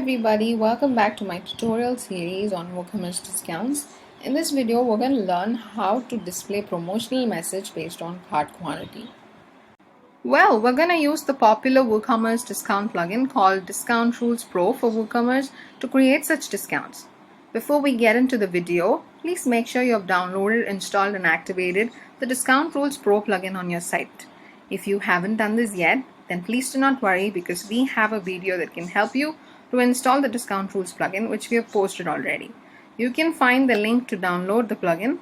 everybody, welcome back to my tutorial series on WooCommerce discounts. In this video, we're going to learn how to display promotional message based on cart quantity. Well, we're going to use the popular WooCommerce discount plugin called Discount Rules Pro for WooCommerce to create such discounts. Before we get into the video, please make sure you have downloaded, installed and activated the Discount Rules Pro plugin on your site. If you haven't done this yet, then please do not worry because we have a video that can help you to install the Discount Rules plugin, which we have posted already. You can find the link to download the plugin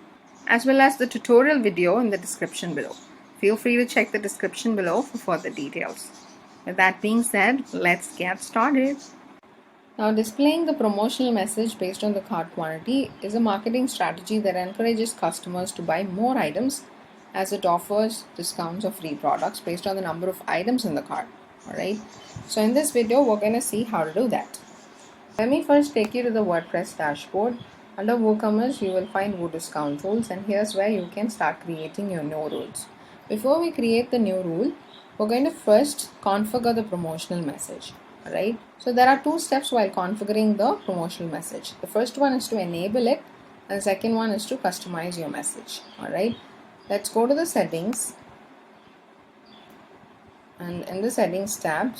as well as the tutorial video in the description below. Feel free to check the description below for further details. With that being said, let's get started. Now, displaying the promotional message based on the cart quantity is a marketing strategy that encourages customers to buy more items as it offers discounts or free products based on the number of items in the cart. Alright, so in this video, we're going to see how to do that. Let me first take you to the WordPress dashboard. Under WooCommerce, you will find WooDiscount rules, and here's where you can start creating your new rules. Before we create the new rule, we're going to first configure the promotional message. Alright, so there are two steps while configuring the promotional message. The first one is to enable it, and the second one is to customize your message. Alright, let's go to the settings, and in the settings tab,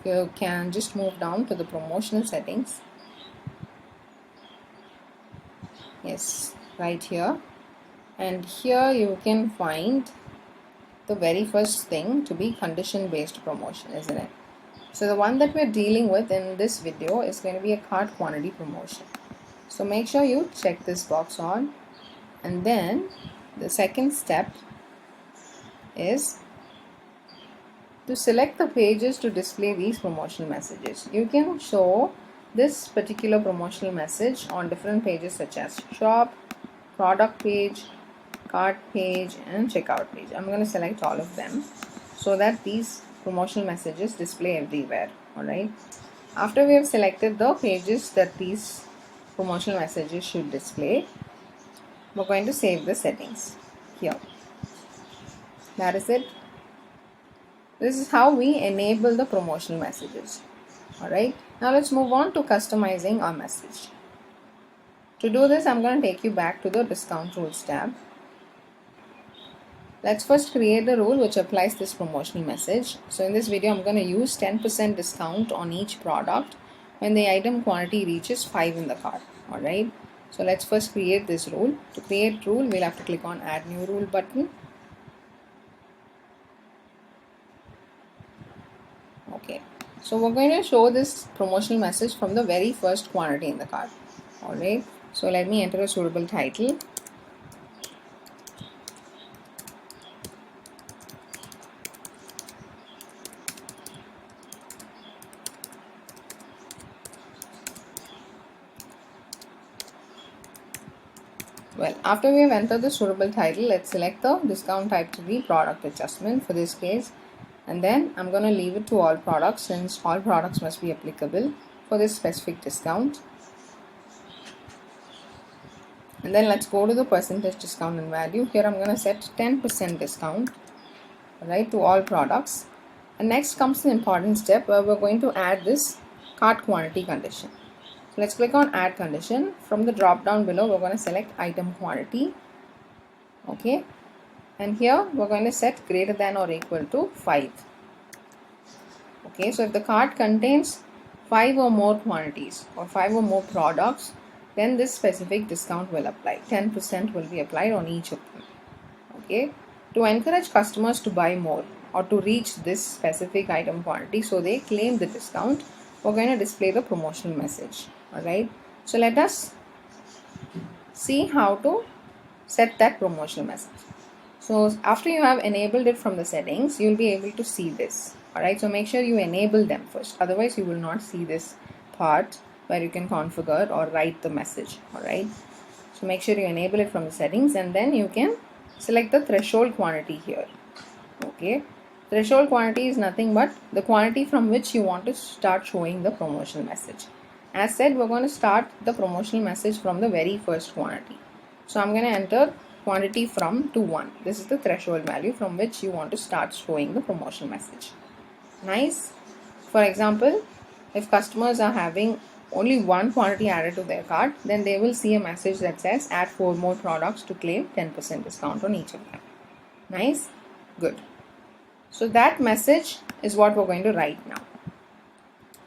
you can just move down to the promotional settings. Yes, right here, and here you can find the very first thing to be condition based promotion, isn't it? So the one that we're dealing with in this video is going to be a cart quantity promotion. So make sure you check this box on, and then the second step is to select the pages to display these promotional messages. You can show this particular promotional message on different pages such as shop, product page, cart page and checkout page. I'm going to select all of them so that these promotional messages display everywhere. Alright. After we have selected the pages that these promotional messages should display, we're going to save the settings here. That is it. This is how we enable the promotional messages. Alright. Now let's move on to customizing our message. To do this, I'm going to take you back to the Discount Rules tab. Let's first create the rule which applies this promotional message. So in this video, I'm going to use 10% discount on each product when the item quantity reaches 5 in the cart. Alright. So let's first create this rule. To create rule, we'll have to click on Add New Rule button. Okay. So we're going to show this promotional message from the very first quantity in the cart. Alright. So let me enter a suitable title. Well, after we have entered the suitable title, let's select the discount type to be product adjustment for this case, and then I'm going to leave it to all products since all products must be applicable for this specific discount. And then let's go to the percentage discount and value. Here I'm going to set 10% discount, right, to all products. And next comes the important step where we're going to add this cart quantity condition. So let's click on Add Condition. From the drop down below, we're going to select Item Quantity. Okay. And here we're going to set greater than or equal to 5. Okay. So if the cart contains 5 or more quantities or 5 or more products, then this specific discount will apply. 10% will be applied on each of them. Okay. To encourage customers to buy more or to reach this specific item quantity so they claim the discount, we're going to display the promotional message. Alright, so let us see how to set that promotional message. So after you have enabled it from the settings, you'll be able to see this. Alright, so make sure you enable them first, otherwise you will not see this part where you can configure or write the message. Alright, so make sure you enable it from the settings, and then you can select the threshold quantity here. Okay, threshold quantity is nothing but the quantity from which you want to start showing the promotional message. As said, we're going to start the promotional message from the very first quantity. So I'm going to enter quantity from to 1. This is the threshold value from which you want to start showing the promotional message. Nice. For example, If customers are having only one quantity added to their cart, then they will see a message that says add 4 more products to claim 10% discount on each of them. Nice? Good. So that message is what we're going to write now.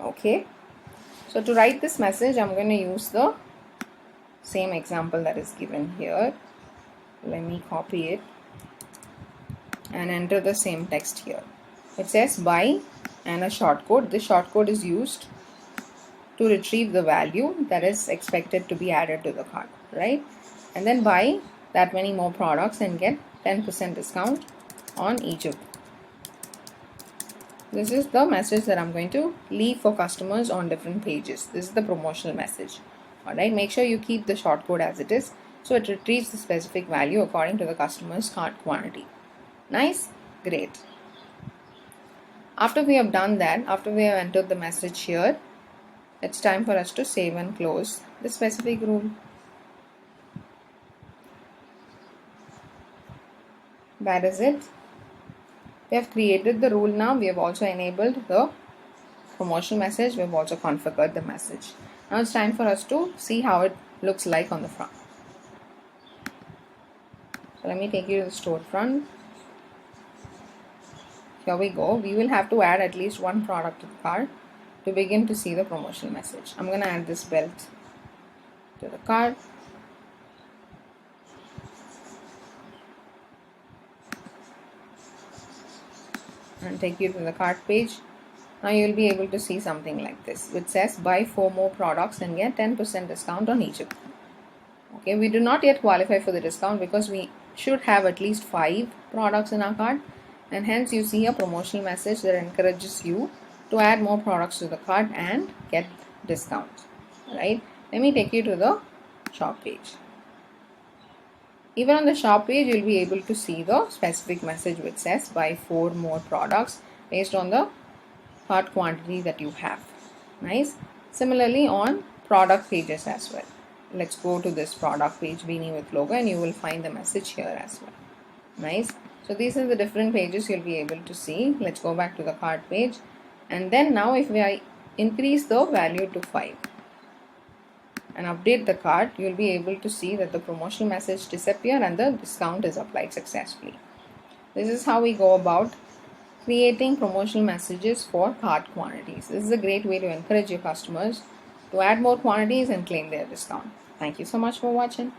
Okay. So to write this message, I'm going to use the same example that is given here. Let me copy it and enter the same text here. It says buy and a shortcode. This shortcode is used to retrieve the value that is expected to be added to the cart, right? And then buy that many more products and get 10% discount on each of them. This is the message that I'm going to leave for customers on different pages. This is the promotional message. Alright, make sure you keep the shortcode as it is, so it retrieves the specific value according to the customer's cart quantity. Nice? Great. After we have done that, after we have entered the message here, it's time for us to save and close the specific rule. That is it. We have created the rule now. We have also enabled the promotional message. We have also configured the message. Now it's time for us to see how it looks like on the front. So let me take you to the storefront. Here we go. We will have to add at least one product to the cart to begin to see the promotional message. I'm going to add this belt to the cart. And take you to the cart page. Now you will be able to see something like this, which says buy 4 more products and get 10% discount on each of them. Okay, we do not yet qualify for the discount because we should have at least 5 products in our cart, and hence you see a promotional message that encourages you to add more products to the cart and get discounts. Right? Let me take you to the shop page. Even on the shop page, you'll be able to see the specific message which says buy 4 more products based on the cart quantity that you have. Nice. Similarly on product pages as well. Let's go to this product page, beanie with logo, and you will find the message here as well. Nice. So these are the different pages you'll be able to see. Let's go back to the cart page, and then now if we increase the value to 5 and update the cart, you'll be able to see that the promotional message disappear and the discount is applied successfully. This is how we go about creating promotional messages for cart quantities. This is a great way to encourage your customers to add more quantities and claim their discount. Thank you so much for watching.